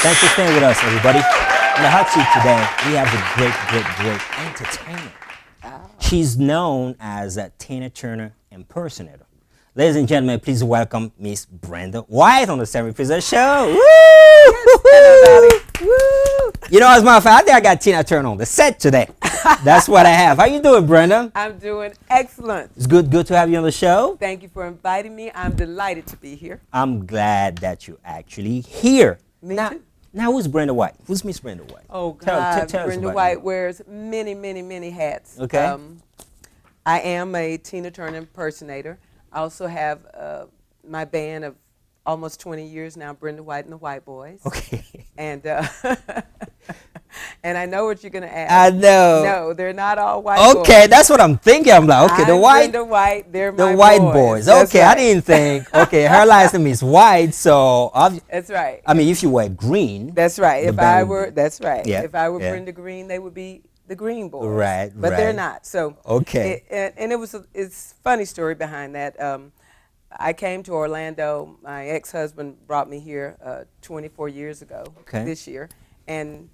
Thanks for staying with us, everybody. On the hot seat today, we have the great entertainer. She's known as a Tina Turner impersonator. Ladies and gentlemen, please welcome Miss Brenda White on the Samy Priso Show. Woo! Hello, Dolly. Woo! You know, as a matter of fact, I think I got Tina Turner on the set today. That's what I have. How you doing, Brenda? I'm doing excellent. It's good to have you on the show. Thank you for inviting me. I'm delighted to be here. I'm glad that you're actually here. Me now, too. Now, who's Brenda White? Who's Miss Brenda White? Oh, God. Tell us Brenda about White you. wears many hats. Okay. I am a Tina Turner impersonator. I also have my band of almost 20 years now, Brenda White and the White Boys. Okay. And and I know what you're going to ask. I know. No, they're not all white boys. Okay, that's what I'm thinking. I'm like, okay, Brenda White, they're my the White boys. Boys. That's Okay, right. I didn't think. Okay, her last name is White, so That's right. I mean, if you were green. That's right. the If band I would were, be- that's right. Yeah, If I were yeah. Brenda Green, they would be the Green Boys. Right, But they're right. not. So Okay. and it was it's a funny story behind that. I came to Orlando. My ex-husband brought me here 24 years ago. Okay. This year, and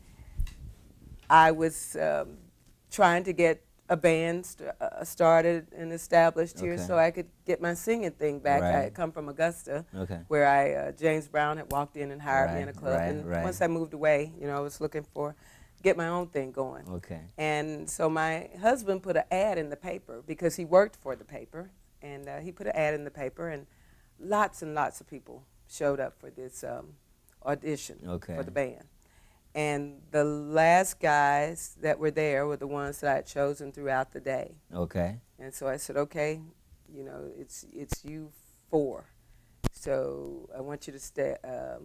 I was trying to get a band started and established here, Okay. so I could get my singing thing back. I Right. had come from Augusta, Okay. where James Brown had walked in and hired me in a Right, club, right, and right. once I moved away, I was looking for get my own thing going. Okay. And so my husband put an ad in the paper because he worked for the paper, and he put an ad in the paper, and lots of people showed up for this audition Okay. for the band. And the last guys that were there were the ones that I had chosen throughout the day. Okay. And so I said, okay, it's you four. So I want you to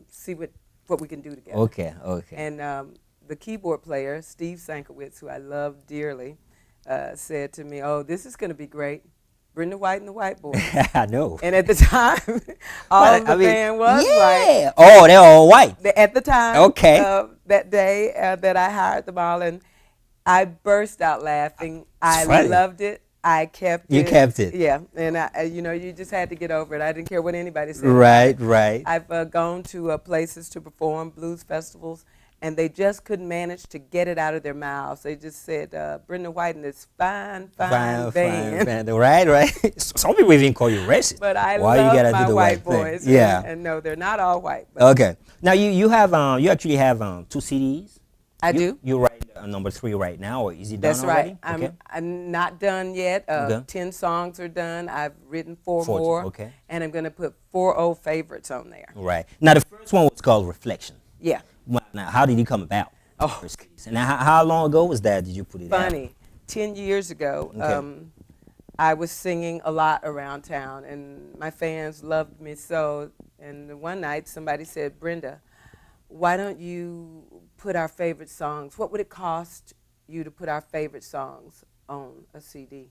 see what we can do together. Okay. Okay. And the keyboard player, Steve Sankiewicz, who I love dearly, said to me, oh, this is going to be great. Brenda White and the White Boys. I know. And at the time, all of the band was white. Yeah. Oh, they're all white. At the time, Okay. that day that I hired them all, and I burst out laughing. I funny. loved it. I kept it. You kept it. Yeah, and you just had to get over it. I didn't care what anybody said. Right. Right. I've gone to places to perform, blues festivals, and they just couldn't manage to get it out of their mouths. They just said, Brenda White and this fine band. Right. Some people even call you racist. But I Why you love gotta my do the white right thing? boys. Yeah. And no, they're not all white. But Okay. Now you actually have 2 CDs. I do. You're right number 3 right now, or is it done That's already? right. Okay. I'm not done yet. Okay. 10 songs are done. I've written 4 40, more. okay. And I'm going to put 4 old favorites on there. Right. Now the first one was called Reflection. Yeah. Now, how did it come about? Oh. First case. And how long ago was that? Did you put it out? Funny. 10 years ago, Okay. I was singing a lot around town, and my fans loved me so. And one night, somebody said, Brenda, why don't you put our favorite songs? What would it cost you to put our favorite songs on a CD?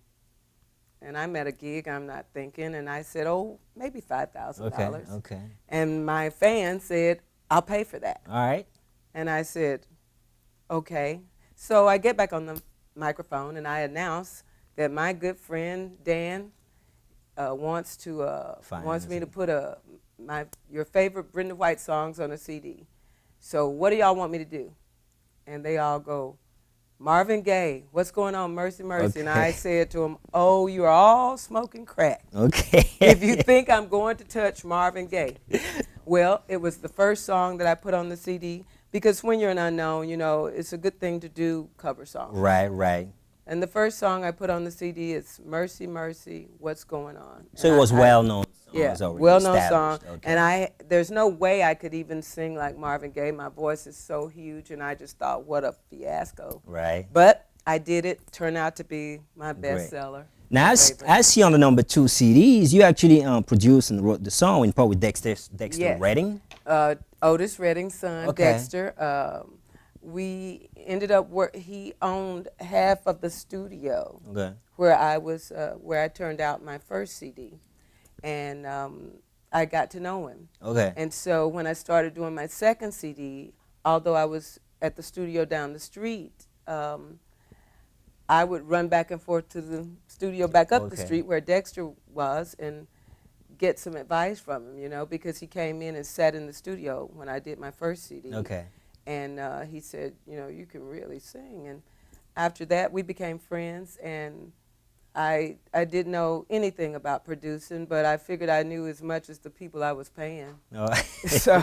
And I'm at a gig, I'm not thinking, and I said, oh, maybe $5,000. Okay. And my fan said, I'll pay for that. All right. And I said, okay. So I get back on the microphone and I announce that my good friend Dan wants me to put your favorite Brenda White songs on a CD. So what do y'all want me to do? And they all go, Marvin Gaye, what's going on, Mercy Mercy? And I said to them, oh, you are all smoking crack. Okay. If you think I'm going to touch Marvin Gaye. Well, it was the first song that I put on the CD because when you're an unknown, it's a good thing to do cover songs. Right. And the first song I put on the CD is Mercy Mercy, What's Going On? So it was well-known. Yeah, well-known song. And there's no way I could even sing like Marvin Gaye. My voice is so huge, and I just thought, what a fiasco. Right. But I did it. Turned out to be my bestseller. Now, I see on the number 2 CDs, you actually produced and wrote the song in part with Dexter Yes. Redding. Otis Redding's son, Okay. Dexter. We ended up he owned half of the studio where I turned out my first CD, and I got to know him. Okay. And so when I started doing my second CD, although I was at the studio down the street, I would run back and forth to the studio back up the street where Dexter was and get some advice from him, you know, because he came in and sat in the studio when I did my first CD. Okay. And he said, you know, you can really sing. And after that, we became friends, and I didn't know anything about producing, but I figured I knew as much as the people I was paying. Oh. So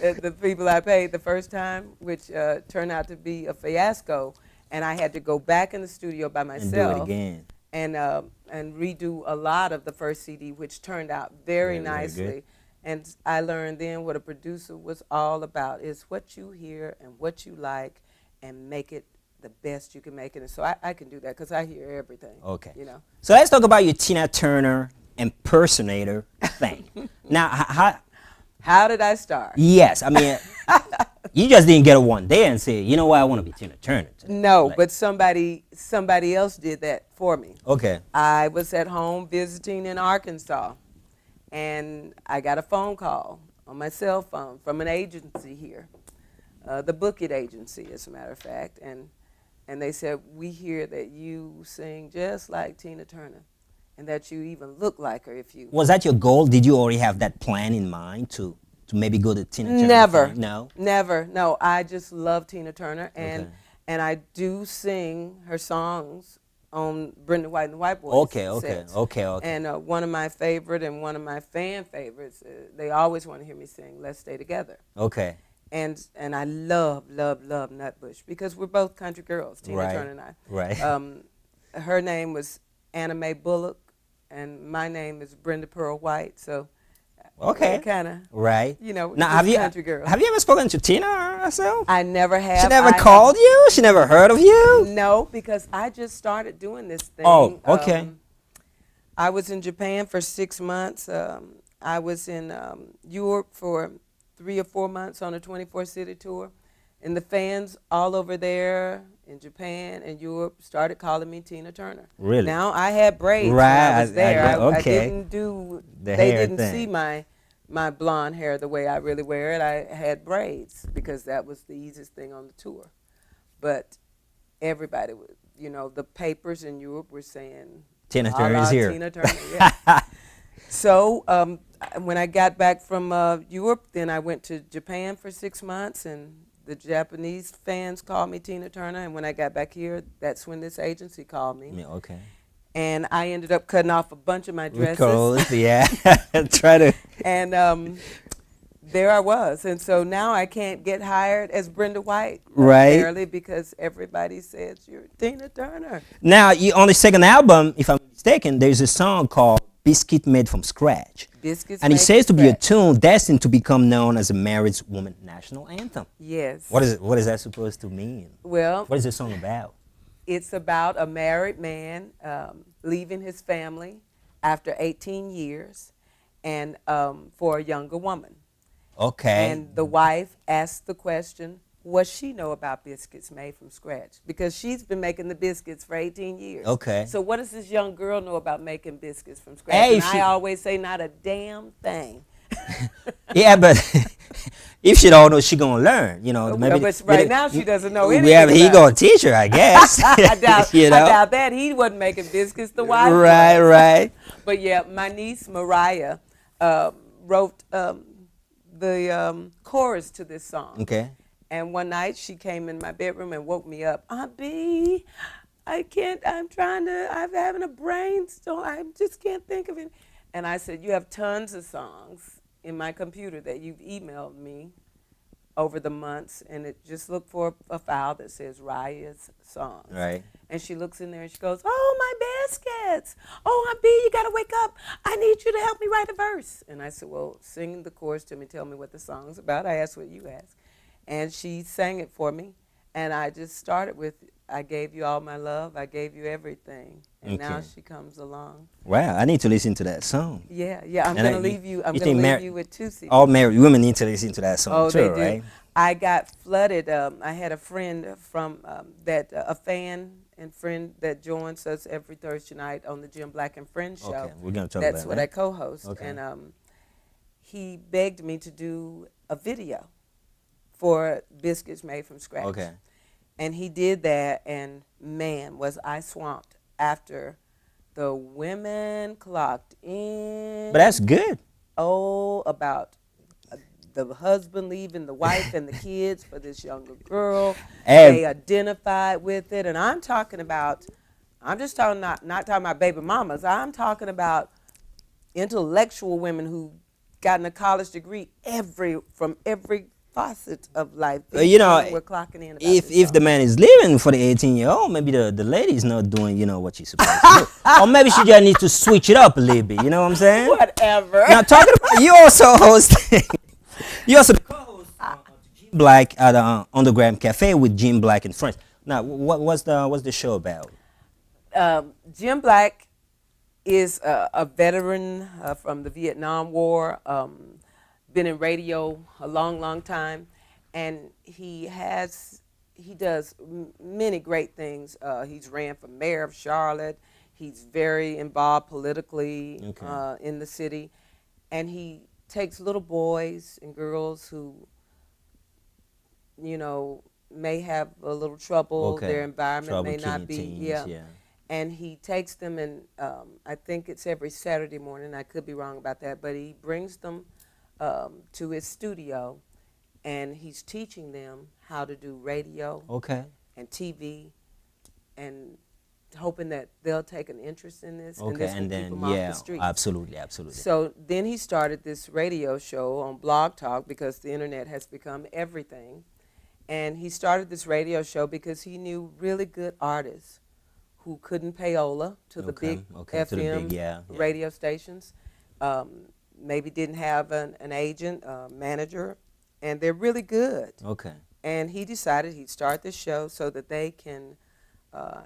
the people I paid the first time, which turned out to be a fiasco, and I had to go back in the studio by myself. And do it again. And redo a lot of the first CD, which turned out very nicely. Very good. And I learned then what a producer was all about, is what you hear and what you like, and make it the best you can make it. And so I can do that because I hear everything. Okay. You know. So let's talk about your Tina Turner impersonator thing. Now, how did I start? Yes, I mean, you just didn't get it one day and say, you know what, I want to be Tina Turner today. No, like, but somebody else did that for me. Okay. I was at home visiting in Arkansas, and I got a phone call on my cell phone from an agency here, the Book It agency, as a matter of fact, and they said, we hear that you sing just like Tina Turner, and that you even look like her if you... Was that your goal? Did you already have that plan in mind to maybe go to Tina Turner? Never. Thing? No? Never. No, I just love Tina Turner, and Okay. and I do sing her songs on Brenda White and the White Boys sets. Okay. And one of my favorite and one of my fan favorites, they always want to hear me sing Let's Stay Together. Okay. And I love Nutbush, because we're both country girls, Tina Turner and I. Right. Her name was Anna Mae Bullock, and my name is Brenda Pearl White, so Okay. kind of, right. you know, Now, country girl. have you ever spoken to Tina herself? I never have. She never called you? She never heard of you? No, because I just started doing this thing. Oh, okay. I was in Japan for 6 months. I was in Europe for 3 or 4 months on a 24-city tour. And the fans all over there in Japan and Europe started calling me Tina Turner. Really? Now, I had braids when I was there. I didn't do, The they hair didn't thing. see my blonde hair the way I really wear it. I had braids because that was the easiest thing on the tour. But everybody, you know, the papers in Europe were saying, Tina Turner is here. Tina Turner, yeah. So when I got back from Europe, then I went to Japan for 6 months, and the Japanese fans called me Tina Turner. And when I got back here, that's when this agency called me. Yeah, okay. And I ended up cutting off a bunch of my dresses. Because, yeah. Try to. And there I was. And so now I can't get hired as Brenda White. Right. Apparently, because everybody says you're Tina Turner. Now, on the second album, if I'm not mistaken, there's a song called Biscuit Made from Scratch. Biscuits And it Made says to from be a Scratch. tune destined to become known as a married woman national anthem. Yes. What is that supposed to mean? Well, What is the song about? it's about a married man leaving his family after 18 years and for a younger woman. Okay. And the wife asked the question, what she know about biscuits made from scratch? Because she's been making the biscuits for 18 years. Okay. So what does this young girl know about making biscuits from scratch? Hey, and she- I always say not a damn thing. Yeah, but if she don't know, she gonna learn. You know, maybe. But right now she doesn't know anything Yeah, but he about gonna teach her, I guess. I doubt, you know? I doubt that. He wasn't making biscuits, the wife was. Right. But yeah, my niece Mariah wrote the chorus to this song. Okay. And one night she came in my bedroom and woke me up. Aunt B, I'm having a brainstorm. I just can't think of it. And I said, you have tons of songs in my computer that you've emailed me over the months. And just look for a file that says Raya's songs. Right. And she looks in there and she goes, oh, my baskets. Oh, Aunt B, you got to wake up. I need you to help me write a verse. And I said, well, sing the chorus to me. Tell me what the song's about. I asked what you asked. And she sang it for me. And I just started with, I gave you all my love. I gave you everything. And now Okay. she comes along. Wow, I need to listen to that song. Yeah. I'm And going to leave you. I'm you going think to leave you with 2 CDs. All married women need to listen to that song Oh, too, they do. right? I got flooded. I had a friend from a fan and friend that joins us every Thursday night on the Jim Black and Friends show. Okay, we're gonna talk That's about what that. I co-host. Okay. And he begged me to do a video for biscuits made from scratch. Okay. And he did that, and man, was I swamped after the women clocked in. But that's good. Oh, about the husband leaving the wife and the kids for this younger girl. They identified with it. And I'm just talking not talking about baby mamas. I'm talking about intellectual women who gotten a college degree from every facet of life. You know, we're clocking in about if the man is leaving for the 18-year-old, maybe the lady's not doing, you know, what she's supposed to do. Or maybe she just needs to switch it up a little bit, you know what I'm saying? Whatever. Now, talking about, you also host, you also the co-host Jim Black at Underground Cafe with Jim Black and friends. Now, what's the show about? Jim Black is a veteran from the Vietnam War, been in radio a long time, and he does many great things. He's ran for mayor of Charlotte. He's very involved politically in the city, and he takes little boys and girls who, you know, may have a little trouble. Their environment may not be, yeah. And he takes them, and I think it's every Saturday morning. I could be wrong about that, but he brings them to his studio, and he's teaching them how to do radio and TV, and hoping that they'll take an interest in this. And this will keep them off the street. Absolutely. So then he started this radio show on Blog Talk because the internet has become everything. And he started this radio show because he knew really good artists who couldn't pay OLA to the big FM radio stations, maybe didn't have an agent, manager, and they're really good. And he decided he'd start this show so that they can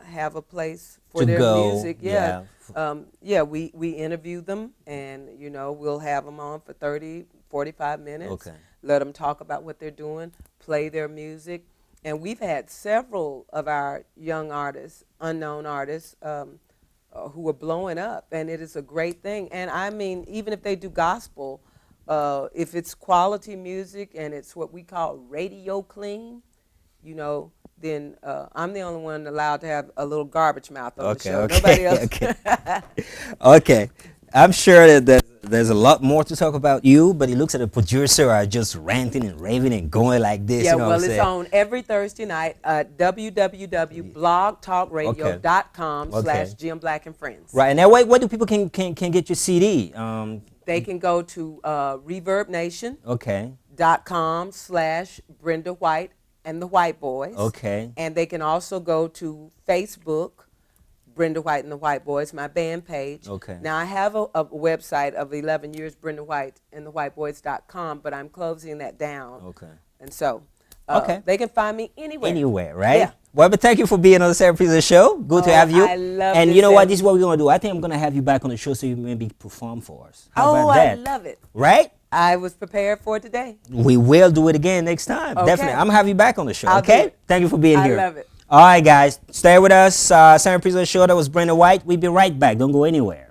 have a place for their music. We interview them, and you know, we'll have them on for 30, 45 minutes. Let them talk about what they're doing, play their music. And we've had several of our young artists, unknown artists, who are blowing up, and it is a great thing. And I mean, even if they do gospel, if it's quality music and it's what we call radio clean, you know, then I'm the only one allowed to have a little garbage mouth on the show. Nobody else. I'm sure that there's a lot more to talk about you, but it looks at the producer are just ranting and raving and going like this. Yeah, you know well, it's on every Thursday night at www.blogtalkradio.com/Jim Black and Friends. Right, and now where do people can get your CD? They can go to ReverbNation. .com/Brenda White and the White Boys. And they can also go to Facebook, Brenda White and the White Boys, my band page. Now I have a website of 11 years, Brenda White and the Whiteboys.com, but I'm closing that down. And so they can find me anywhere. Anywhere, right? Yeah. Well, but thank you for being on the Samy Priso Show. Good to have you. I love And you know what? This is what we're going to do. I think I'm going to have you back on the show so you maybe perform for us. How about that? I love it. Right? I was prepared for it today. We will do it again next time. Definitely. I'm going to have you back on the show. I'll do it. Thank you for being here. I love it. All right, guys. Stay with us. Samy Priso Show. That was Brenda White. We'll be right back. Don't go anywhere.